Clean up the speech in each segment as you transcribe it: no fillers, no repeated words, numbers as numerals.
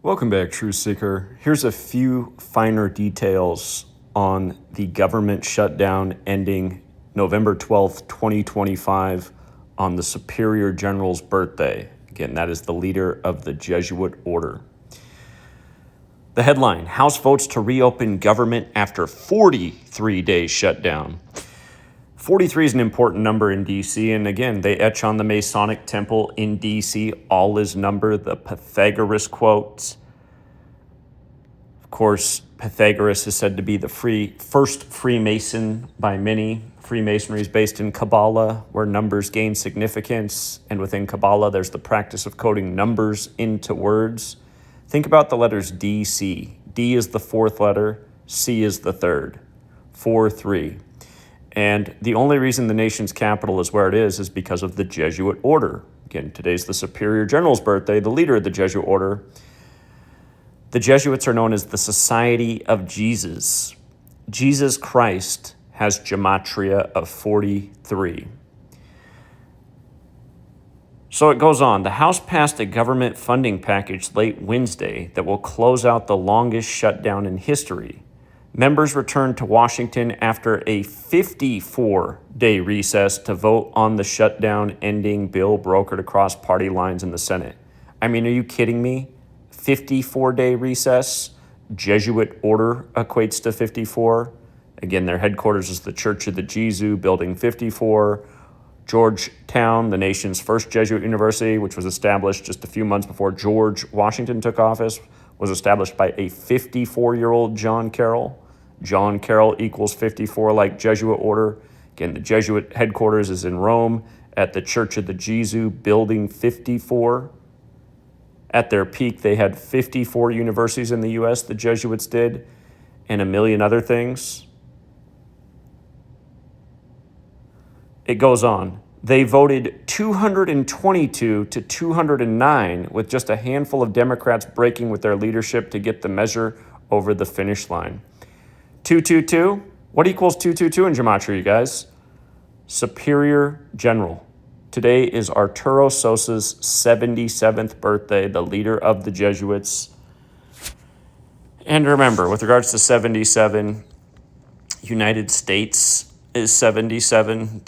Welcome back, Truth Seeker. Here's a few finer details on the government shutdown ending November 12th, 2025, on the Superior General's birthday. Again, that is the leader of the Jesuit order. The headline: House votes to reopen government after 43 days shutdown. 43 is an important number in D.C., and again, they etch on the Masonic temple in D.C., all is number, the Pythagoras quote. Of course, Pythagoras is said to be the first Freemason by many. Freemasonry is based in Kabbalah, where numbers gain significance, and within Kabbalah, there's the practice of coding numbers into words. Think about the letters D, C. D is the fourth letter, C is the third. 4-3. And the only reason the nation's capital is where it is because of the Jesuit order. Again, today's the Superior General's birthday, the leader of the Jesuit order. The Jesuits are known as the Society of Jesus. Jesus Christ has Gematria of 43. So it goes on. The House passed a government funding package late Wednesday that will close out the longest shutdown in history. Members returned to Washington after a 54-day recess to vote on the shutdown-ending bill brokered across party lines in the Senate. I mean, are you kidding me? 54-day recess? Jesuit order equates to 54. Again, their headquarters is the Church of the Jesuits, Building 54. Georgetown, the nation's first Jesuit university, which was established just a few months before George Washington took office, was established by a 54-year-old John Carroll. John Carroll equals 54 like Jesuit order. Again, the Jesuit headquarters is in Rome at the Church of the Jesuits, Building 54. At their peak, they had 54 universities in the U.S., the Jesuits did, and a million other things. It goes on. They voted 222 to 209, with just a handful of Democrats breaking with their leadership to get the measure over the finish line. 222? What equals 222 in Gematria, you guys? Superior General. Today is Arturo Sosa's 77th birthday, the leader of the Jesuits. And remember, with regards to 77, United States is 77.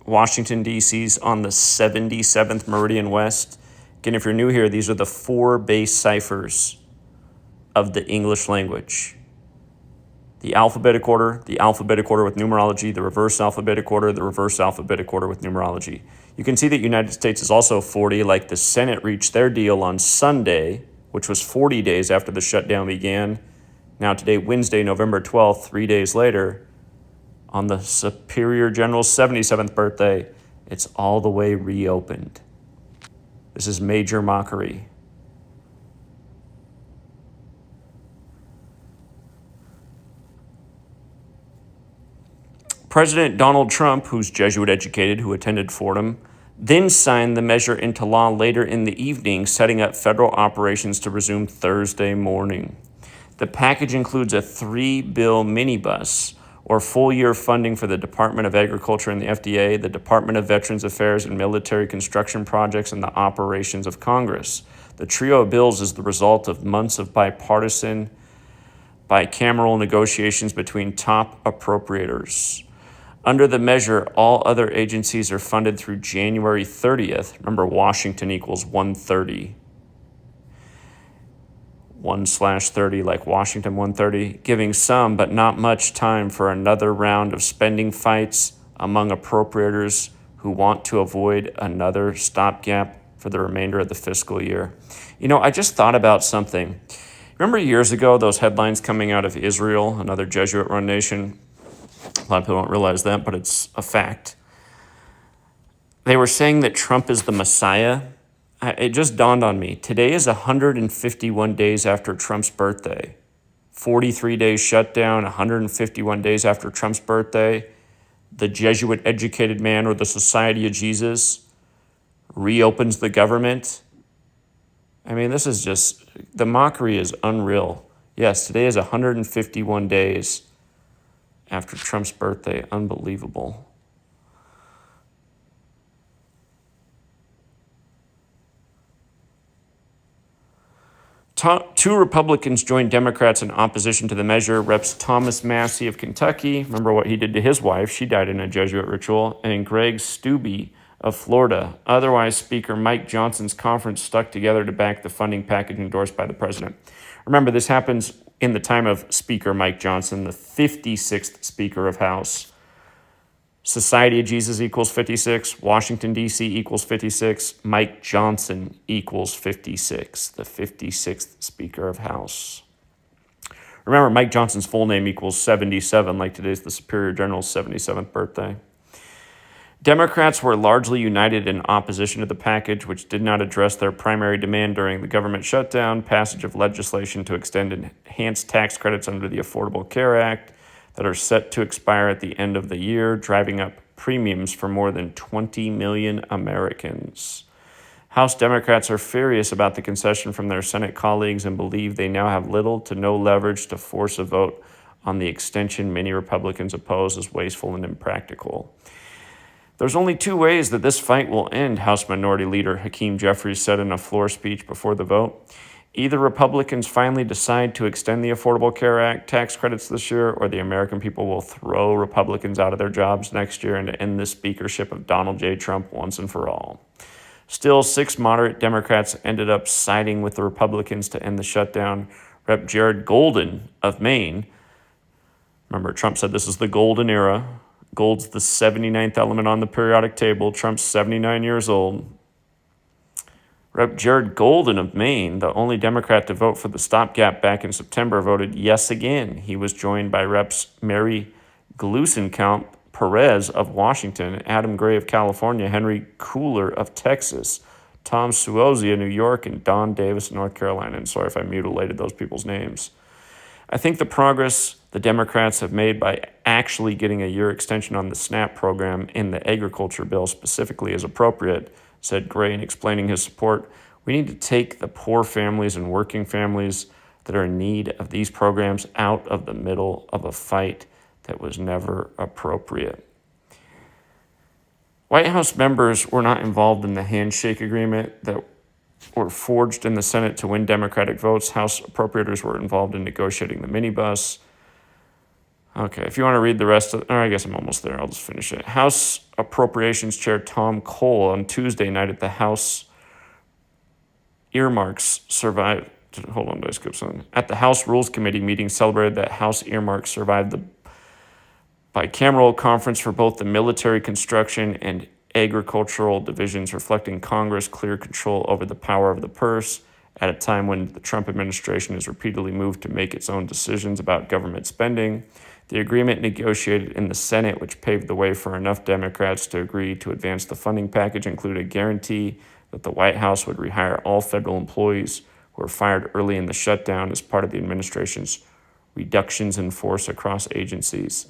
Washington, D.C.'s on the 77th Meridian West. Again, if you're new here, these are the 4 base ciphers of the English language. The alphabetic order with numerology, the reverse alphabetic order with numerology. You can see that United States is also 40, like the Senate reached their deal on Sunday, which was 40 days after the shutdown began. Now today, Wednesday, November 12th, 3 days later, on the Superior General's 77th birthday, it's all the way reopened. This is major mockery. President Donald Trump, who's Jesuit educated, who attended Fordham, then signed the measure into law later in the evening, setting up federal operations to resume Thursday morning. The package includes a 3-bill minibus, or full-year funding for the Department of Agriculture and the FDA, the Department of Veterans Affairs and Military Construction Projects, and the operations of Congress. The trio of bills is the result of months of bicameral negotiations between top appropriators. Under the measure, all other agencies are funded through January 30th. Remember, Washington equals 130. 1/30, like Washington 130, giving some but not much time for another round of spending fights among appropriators who want to avoid another stopgap for the remainder of the fiscal year. You know, I just thought about something. Remember years ago, those headlines coming out of Israel, another Jesuit-run nation? A lot of people don't realize that, but it's a fact. They were saying that Trump is the Messiah. It just dawned on me. Today is 151 days after Trump's birthday. 43 days shutdown, 151 days after Trump's birthday. The Jesuit-educated man, or the Society of Jesus, reopens the government. I mean, this is just, the mockery is unreal. Yes, today is 151 days after Trump's birthday. Unbelievable. Two Republicans joined Democrats in opposition to the measure. Reps Thomas Massie of Kentucky, remember what he did to his wife, she died in a Jesuit ritual, and Greg Steube of Florida. Otherwise, Speaker Mike Johnson's conference stuck together to back the funding package endorsed by the president. Remember, this happens in the time of Speaker Mike Johnson, the 56th Speaker of House. Society of Jesus equals 56, Washington, D.C. equals 56, Mike Johnson equals 56, the 56th Speaker of House. Remember, Mike Johnson's full name equals 77, like today's the Superior General's 77th birthday. Democrats were largely united in opposition to the package, which did not address their primary demand during the government shutdown, passage of legislation to extend enhanced tax credits under the Affordable Care Act that are set to expire at the end of the year, driving up premiums for more than 20 million Americans. House Democrats are furious about the concession from their Senate colleagues and believe they now have little to no leverage to force a vote on the extension many Republicans oppose as wasteful and impractical. There's only two ways that this fight will end, House Minority Leader Hakeem Jeffries said in a floor speech before the vote. Either Republicans finally decide to extend the Affordable Care Act tax credits this year, or the American people will throw Republicans out of their jobs next year and end the speakership of Donald J. Trump once and for all. Still, 6 moderate Democrats ended up siding with the Republicans to end the shutdown. Rep. Jared Golden of Maine, remember Trump said this is the golden era. Gold's the 79th element on the periodic table. Trump's 79 years old. Rep. Jared Golden of Maine, the only Democrat to vote for the stopgap back in September, voted yes again. He was joined by Reps. Mary Gluesenkamp Perez of Washington, Adam Gray of California, Henry Cooler of Texas, Tom Suozzi of New York, and Don Davis of North Carolina. And sorry if I mutilated those people's names. I think the progress the Democrats have made by actually getting a year extension on the SNAP program in the agriculture bill specifically is appropriate, said Gray in explaining his support. We need to take the poor families and working families that are in need of these programs out of the middle of a fight that was never appropriate. White House members were not involved in the handshake agreement that were forged in the Senate to win Democratic votes. House appropriators were involved in negotiating the minibus. Okay, if you want to read the rest of, I guess I'm almost there. I'll just finish it. House Appropriations Chair Tom Cole on Tuesday night at the House Earmarks survived. Hold on, did I skip something? At the House Rules Committee meeting, celebrated that House Earmarks survived the bicameral conference for both the military construction and agricultural divisions, reflecting Congress' clear control over the power of the purse at a time when the Trump administration has repeatedly moved to make its own decisions about government spending. The agreement negotiated in the Senate, which paved the way for enough Democrats to agree to advance the funding package, included a guarantee that the White House would rehire all federal employees who were fired early in the shutdown as part of the administration's reductions in force across agencies.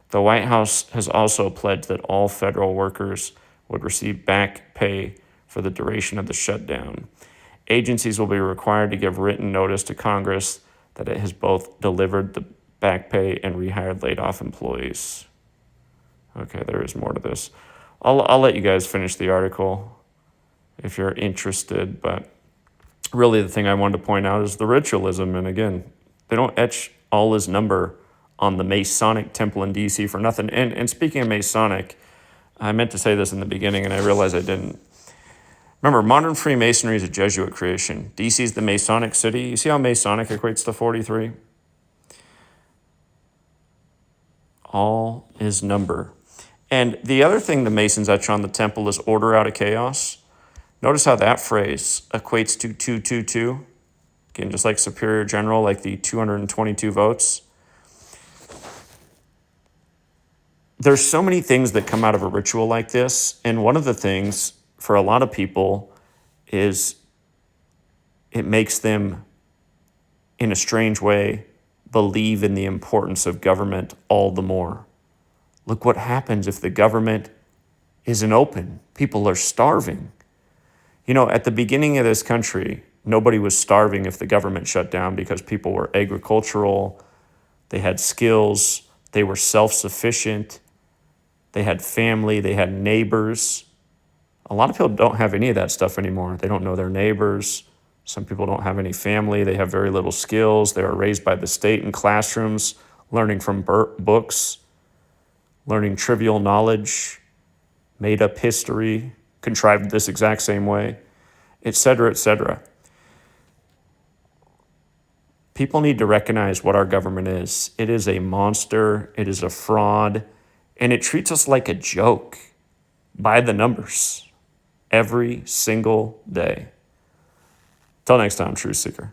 The White House has also pledged that all federal workers would receive back pay for the duration of the shutdown. Agencies will be required to give written notice to Congress that it has both delivered the back pay and rehired laid-off employees. Okay, there is more to this. I'll let you guys finish the article if you're interested, but really the thing I wanted to point out is the ritualism. And again, they don't etch Allah's number on the Masonic temple in D.C. for nothing. And speaking of Masonic, I meant to say this in the beginning, and I realized I didn't. Remember, modern Freemasonry is a Jesuit creation. D.C. is the Masonic city. You see how Masonic equates to 43? All is number. And the other thing the Masons etch on the temple is order out of chaos. Notice how that phrase equates to 222. Again, just like Superior General, like the 222 votes. There's so many things that come out of a ritual like this. And one of the things for a lot of people is it makes them, in a strange way, believe in the importance of government all the more. Look what happens if the government isn't open. People are starving. You know, at the beginning of this country, nobody was starving if the government shut down because people were agricultural, they had skills, they were self-sufficient, they had family, they had neighbors. A lot of people don't have any of that stuff anymore. They don't know their neighbors. Some people don't have any family. They have very little skills. They are raised by the state in classrooms, learning from books, learning trivial knowledge, made up history, contrived this exact same way, etc., etc. People need to recognize what our government is. It is a monster. It is a fraud. And it treats us like a joke by the numbers every single day. Till next time, Truth Seeker.